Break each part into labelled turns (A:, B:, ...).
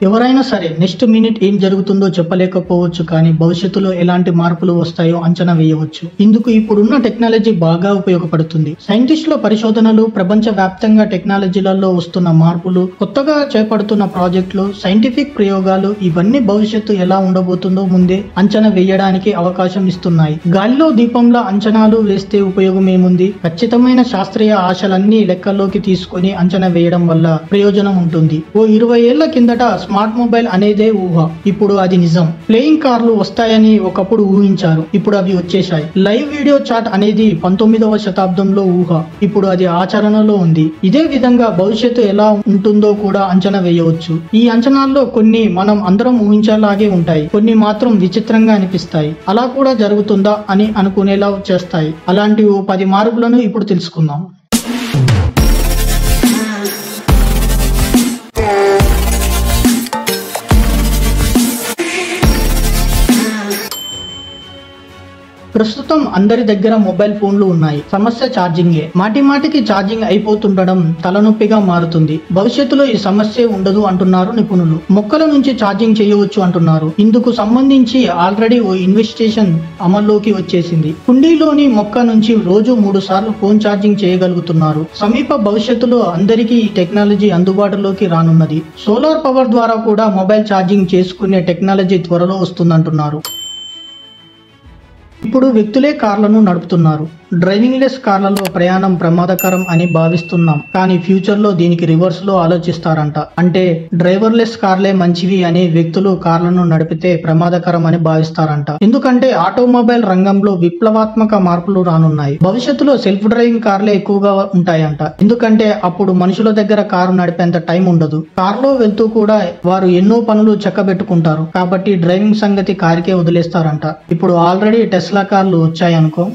A: ఎవరైనా సరే next minute ఏం జరుగుతుందో చెప్పలేకపోవచ్చు, కానీ భవిష్యత్తులో ఎలాంటి మార్పులు వస్తాయో అంచనా వేయవచ్చు. ఇందుకు ఇప్పుడున్న టెక్నాలజీ బాగా ఉపయోగపడుతుంది. సైంటిస్టుల పరిశోధనలు, ప్రపంచ వ్యాప్తంగా టెక్నాలజీలలో వస్తున్న మార్పులు, కొత్తగా చేపడుతున్న ప్రాజెక్టులు, సైంటిఫిక్ ప్రయోగాలు ఇవన్నీ భవిష్యత్తు ఎలా ఉండబోతుందో ముందే అంచనా వేయడానికి అవకాశం ఇస్తున్నాయి. గాలిలో దీపంలా అంచనాలు వేస్తే ఉపయోగం ఏముంది? ఖచ్చితమైన శాస్త్రీయ ఆశలన్నీ లెక్కల్లోకి తీసుకొని అంచనా వేయడం వల్ల ప్రయోజనం ఉంటుంది. ఓ 20 ఏళ్ల కిందట స్మార్ట్ మొబైల్ అనేదే ఊహ, ఇప్పుడు అది నిజం. ప్లేయింగ్ కార్లు వస్తాయని ఒకప్పుడు ఊహించారు, ఇప్పుడు అవి వచ్చేశాయి. లైవ్ వీడియో చాట్ అనేది 19వ శతాబ్దంలో ఊహ, ఇప్పుడు అది ఆచరణలో ఉంది. ఇదే విధంగా భవిష్యత్తు ఎలా ఉంటుందో కూడా అంచనా వేయవచ్చు. ఈ అంచనాల్లో కొన్ని మనం అందరం ఊహించేలాగే ఉంటాయి, కొన్ని మాత్రం విచిత్రంగా అనిపిస్తాయి. అలా కూడా జరుగుతుందా అని అనుకునేలా చేస్తాయి. అలాంటి ఓ 10 మార్పులను ఇప్పుడు తెలుసుకుందాం. ప్రస్తుతం అందరి దగ్గర మొబైల్ ఫోన్లు ఉన్నాయి. సమస్య ఛార్జింగే. మాటి మాటికి ఛార్జింగ్ అయిపోతుండడం తలనొప్పిగా మారుతుంది. భవిష్యత్తులో ఈ సమస్య ఉండదు అంటున్నారు నిపుణులు. మొక్కల నుంచి ఛార్జింగ్ చేయవచ్చు అంటున్నారు. ఇందుకు సంబంధించి ఆల్రెడీ ఓ ఇన్వెస్టిగేషన్ అమల్లోకి వచ్చేసింది. కుండీలోని మొక్క నుంచి రోజు 3 సార్లు ఫోన్ ఛార్జింగ్ చేయగలుగుతున్నారు. సమీప భవిష్యత్తులో అందరికీ ఈ టెక్నాలజీ అందుబాటులోకి రానున్నది. సోలార్ పవర్ ద్వారా కూడా మొబైల్ ఛార్జింగ్ చేసుకునే టెక్నాలజీ త్వరలో వస్తుందంటున్నారు. ఇప్పుడు వ్యక్తులే కార్లను నడుపుతున్నారు. డ్రైవింగ్ లెస్ కార్లలో ప్రయాణం ప్రమాదకరం అని భావిస్తున్నాం, కానీ ఫ్యూచర్ లో దీనికి రివర్స్ లో ఆలోచిస్తారంట. అంటే డ్రైవర్ లెస్ కార్లే మంచివి అని వ్యక్తులు కార్లను నడిపితే ప్రమాదకరం అని భావిస్తారంట. ఎందుకంటే ఆటోమొబైల్ రంగంలో విప్లవాత్మక మార్పులు రానున్నాయి. భవిష్యత్తులో సెల్ఫ్ డ్రైవింగ్ కార్లే ఎక్కువగా ఉంటాయంట. ఎందుకంటే అప్పుడు మనుషుల దగ్గర కారు నడిపేంత టైం ఉండదు. కార్లో వెళ్తూ కూడా వారు ఎన్నో పనులు చక్కబెట్టుకుంటారు. కాబట్టి డ్రైవింగ్ సంగతి కారుకే వదిలేస్తారంట. ఇప్పుడు ఆల్రెడీ టెస్లా కార్లు వచ్చాయనుకో.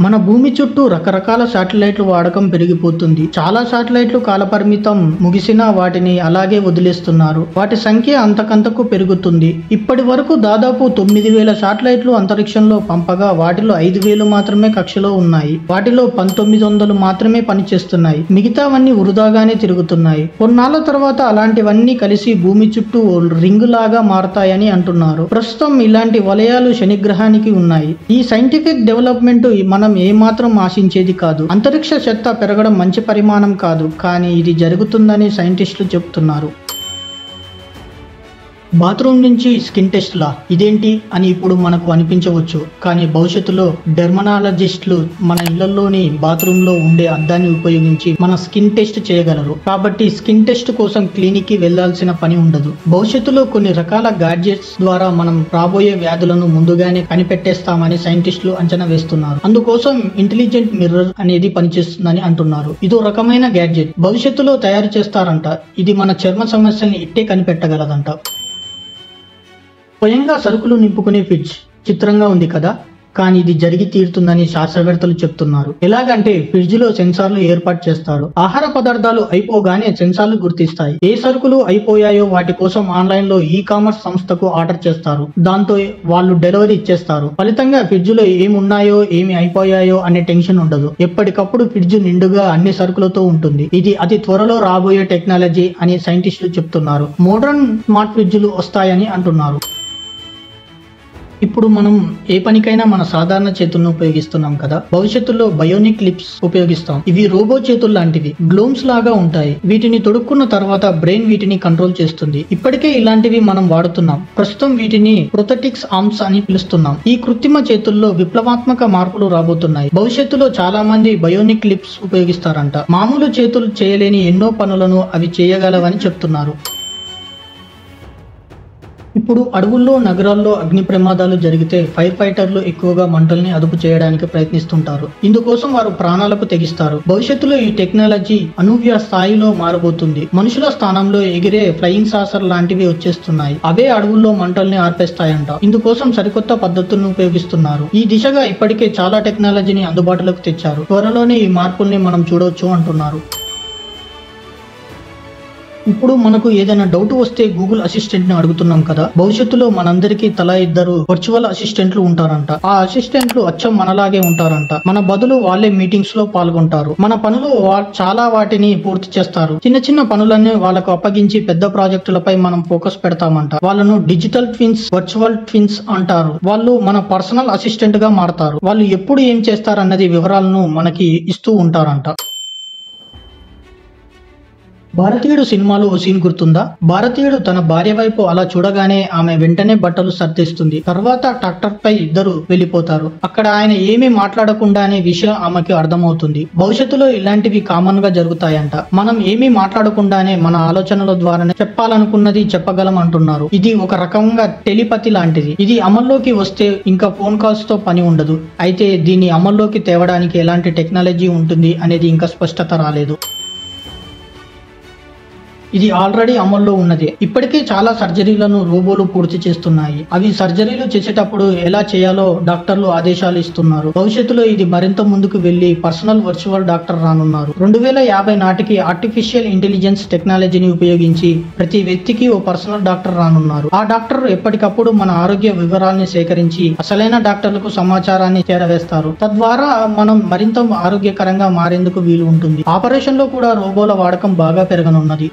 A: మన భూమి చుట్టూ రకరకాల శాటిలైట్ల వాడకం పెరిగిపోతుంది. చాలా శాటిలైట్లు కాలపరిమితం ముగిసినా వాటిని అలాగే వదిలేస్తున్నారు. వాటి సంఖ్య అంతకంతకు పెరుగుతుంది. ఇప్పటి వరకు దాదాపు 9000 శాటిలైట్లు అంతరిక్షంలో పంపగా వాటిలో 5000 మాత్రమే కక్షలో ఉన్నాయి. వాటిలో 1900 మాత్రమే పనిచేస్తున్నాయి. మిగతావన్నీ వృధాగానే తిరుగుతున్నాయి. కొన్నాళ్ల తర్వాత అలాంటివన్నీ కలిసి భూమి చుట్టూ ఓ రింగ్ లాగా మారతాయని అంటున్నారు. ప్రస్తుతం ఇలాంటి వలయాలు శనిగ్రహానికి ఉన్నాయి. ఈ సైంటిఫిక్ డెవలప్మెంట్ మనం ఏమాత్రం ఆశించేది కాదు. అంతరిక్ష చెత్త పెరగడం మంచి పరిమాణం కాదు, కానీ ఇది జరుగుతుందని సైంటిస్టులు చెబుతున్నారు. బాత్రూమ్ నుంచి స్కిన్ టెస్ట్ లా ఇదేంటి అని ఇప్పుడు మనకు అనిపించవచ్చు, కానీ భవిష్యత్తులో డెర్మనాలజిస్టులు మన ఇళ్లలోని బాత్రూమ్ లో ఉండే అద్దాన్ని ఉపయోగించి మన స్కిన్ టెస్ట్ చేయగలరు. కాబట్టి స్కిన్ టెస్ట్ కోసం క్లినిక్ కి వెళ్లాల్సిన పని ఉండదు. భవిష్యత్తులో కొన్ని రకాల గాడ్జెట్స్ ద్వారా మనం రాబోయే వ్యాధులను ముందుగానే కనిపెట్టేస్తామని సైంటిస్టులు అంచనా వేస్తున్నారు. అందుకోసం ఇంటెలిజెంట్ మిర్రర్ అనేది పనిచేస్తుందని అంటున్నారు. ఇదో రకమైన గ్యాడ్జెట్ భవిష్యత్తులో తయారు చేస్తారంట. ఇది మన చర్మ సమస్యల్ని ఇట్టే కనిపెట్టగలదంట. స్వయంగా సరుకులు నింపుకునే ఫ్రిడ్జ్ చిత్రంగా ఉంది కదా, కానీ ఇది జరిగి తీరుతుందని శాస్త్రవేత్తలు చెప్తున్నారు. ఎలాగంటే ఫ్రిడ్జ్ లో సెన్సార్లు ఏర్పాటు చేస్తారు. ఆహార పదార్థాలు అయిపోగానే సెన్సార్లు గుర్తిస్తాయి. ఏ సరుకులు అయిపోయాయో వాటి కోసం ఆన్లైన్ లో ఈ-కామర్స్ సంస్థకు ఆర్డర్ చేస్తారు. దాంతో వాళ్ళు డెలివరీ ఇచ్చేస్తారు. ఫలితంగా ఫ్రిడ్జ్ లో ఏమున్నాయో ఏమి అయిపోయాయో అనే టెన్షన్ ఉండదు. ఎప్పటికప్పుడు ఫ్రిడ్జ్ నిండుగా అన్ని సరుకులతో ఉంటుంది. ఇది అతి త్వరలో రాబోయే టెక్నాలజీ అని సైంటిస్టులు చెప్తున్నారు. మోడర్న్ స్మార్ట్ ఫ్రిడ్జ్లు వస్తాయని అంటున్నారు. ఇప్పుడు మనం ఏ పనికైనా మన సాధారణ చేతులను ఉపయోగిస్తున్నాం కదా, భవిష్యత్తులో బయోనిక్ లిప్స్ ఉపయోగిస్తాం. ఇవి రోబో చేతులు లాంటివి, గ్లోమ్స్ లాగా ఉంటాయి. వీటిని తొడుక్కున్న తర్వాత బ్రెయిన్ వీటిని కంట్రోల్ చేస్తుంది. ఇప్పటికే ఇలాంటివి మనం వాడుతున్నాం. ప్రస్తుతం వీటిని ప్రొథెటిక్స్ ఆర్మ్స్ అని పిలుస్తున్నాం. ఈ కృత్రిమ చేతుల్లో విప్లవాత్మక మార్పులు రాబోతున్నాయి. భవిష్యత్తులో చాలా మంది బయోనిక్ లిప్స్ ఉపయోగిస్తారంట. మామూలు చేతులు చేయలేని ఎన్నో పనులను అవి చేయగలవని చెప్తున్నారు. ఇప్పుడు అడవుల్లో, నగరాల్లో అగ్ని ప్రమాదాలు జరిగితే ఫైర్ ఫైటర్లు ఎక్కువగా మంటల్ని అదుపు చేయడానికి ప్రయత్నిస్తుంటారు. ఇందుకోసం వారు ప్రాణాలకు తెగిస్తారు. భవిష్యత్తులో ఈ టెక్నాలజీ అనూహ్య స్థాయిలో మారబోతుంది. మనుషుల స్థానంలో ఎగిరే ఫ్లయింగ్ సాసర్ లాంటివి వచ్చేస్తున్నాయి. అవే అడవుల్లో మంటల్ని ఆర్పేస్తాయంట. ఇందుకోసం సరికొత్త పద్ధతులను ఉపయోగిస్తున్నారు. ఈ దిశగా ఇప్పటికే చాలా టెక్నాలజీని అందుబాటులోకి తెచ్చారు. త్వరలోనే ఈ మార్పుల్ని మనం చూడవచ్చు అంటున్నారు. ఇప్పుడు మనకు ఏదైనా డౌట్ వస్తే గూగుల్ అసిస్టెంట్ ని అడుగుతున్నాం కదా, భవిష్యత్తులో మనందరికీ తలా ఇద్దరు వర్చువల్ అసిస్టెంట్లు ఉంటారంట. ఆ అసిస్టెంట్లు అచ్చం మనలాగే ఉంటారంట. మన బదులు వాళ్ళే మీటింగ్స్ లో పాల్గొంటారు. మన పనులు చాలా వాటిని పూర్తి చేస్తారు. చిన్న చిన్న పనులన్నీ వాళ్ళకు అప్పగించి పెద్ద ప్రాజెక్టులపై మనం ఫోకస్ పెడతామంట. వాళ్ళను డిజిటల్ ట్విన్స్, వర్చువల్ ట్విన్స్ అంటారు. వాళ్ళు మన పర్సనల్ అసిస్టెంట్ గా మారతారు. వాళ్ళు ఎప్పుడు ఏం చేస్తారన్నది వివరాలను మనకి ఇస్తూ ఉంటారంట. భారతీయుడు సినిమాలో ఓ సీన్ గుర్తుందా? భారతీయుడు తన భార్య వైపు అలా చూడగానే ఆమె వెంటనే బట్టలు సర్దేస్తుంది. తర్వాత ట్రాక్టర్ పై ఇద్దరు వెళ్లిపోతారు. అక్కడ ఆయన ఏమీ మాట్లాడకుండానే విషయం ఆమెకి అర్థమవుతుంది. భవిష్యత్తులో ఇలాంటివి కామన్ గా జరుగుతాయంట. మనం ఏమీ మాట్లాడకుండానే మన ఆలోచనల ద్వారానే చెప్పాలనుకున్నది చెప్పగలం అంటున్నారు. ఇది ఒక రకంగా టెలిపతి లాంటిది. ఇది అమల్లోకి వస్తే ఇంకా ఫోన్ కాల్స్ తో పని ఉండదు. అయితే దీన్ని అమల్లోకి తేవడానికి ఎలాంటి టెక్నాలజీ ఉంటుంది అనేది ఇంకా స్పష్టత రాలేదు. ఇది ఆల్రెడీ అమల్లో ఉన్నది. ఇప్పటికే చాలా సర్జరీలను రోబోలు పూర్తి చేస్తున్నాయి. అవి సర్జరీలు చేసేటప్పుడు ఎలా చేయాలో డాక్టర్లు ఆదేశాలు ఇస్తున్నారు. భవిష్యత్తులో ఇది మరింత ముందుకు వెళ్లి పర్సనల్ వర్చువల్ డాక్టర్ రానున్నారు. 2050 నాటికి ఆర్టిఫిషియల్ ఇంటెలిజెన్స్ టెక్నాలజీని ఉపయోగించి ప్రతి వ్యక్తికి ఓ పర్సనల్ డాక్టర్ రానున్నారు. ఆ డాక్టర్ ఎప్పటికప్పుడు మన ఆరోగ్య వివరాల్ని సేకరించి అసలైన డాక్టర్లకు సమాచారాన్ని చేరవేస్తారు. తద్వారా మనం మరింత ఆరోగ్యకరంగా మారేందుకు వీలు ఉంటుంది. ఆపరేషన్ లో కూడా రోబోల వాడకం బాగా పెరగనున్నది.